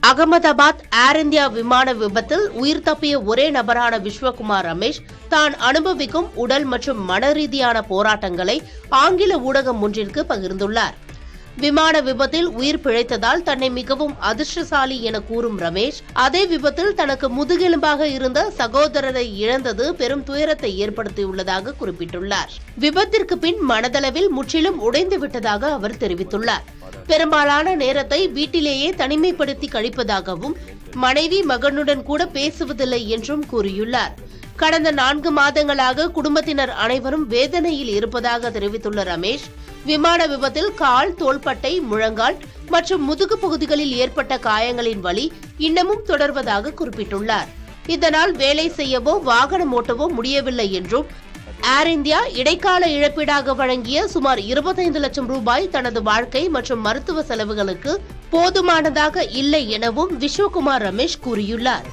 அகமதாபாத் ஏர் India விமான விபத்தில் உயிர் தப்பிய ஒரே நபரான விஸ்வகுமார் ரமேஷ் தான் அனுபவிக்கும் உடல் மற்றும் மன ரீதியான போராட்டங்களை ஆங்கில ஊடகம் ஒன்றிற்கு பகிர்ந்துள்ளார். விமான விபத்தில் உயிர் பிழைத்ததால் தன்னை மிகவும் அதிர்ஷ்டசாலி என கூறும் ரமேஷ், அதே விபத்தில் தனக்கு முதுகெலும்பாக இருந்த சகோதரரை இழந்தது பெரும் துயரத்தை ஏற்படுத்தியுள்ளதாக குறிப்பிட்டுள்ளார். விபத்திற்கு பின் மனதளவில் முற்றிலும் உடைந்து விட்டதாக அவர் தெரிவித்துள்ளார். பெரும்பாலான நேரத்தை வீட்டிலேயே தனிமைப்படுத்தி கழிப்பதாகவும் மனைவி மகனுடன் கூட பேசுவதில்லை என்றும் கூறியுள்ளார். கடந்த 4 மாதங்களாக குடும்பத்தினர் அனைவரும் வேதனையில் இருப்பதாக தெரிவித்துள்ள ரமேஷ், விமான விபத்தில் கால், தோள்பட்டை, முழங்கால் மற்றும் முதுகு பகுதிகளில் ஏற்பட்ட காயங்களின் வலி இன்னமும் தொடர்வதாக குறிப்பிட்டுள்ளார். இதனால் வேலை செய்யவோ வாகனம் ஓட்டவோ முடியவில்லை என்றும், ஏர் இந்தியா இடைக்கால இழப்பீடாக வழங்கிய சுமார் 25 லட்சம் ரூபாய் தனது வாழ்க்கை மற்றும் மருத்துவ செலவுகளுக்கு போதுமானதாக இல்லை எனவும் விஸ்வகுமார் ரமேஷ் கூறியுள்ளார்.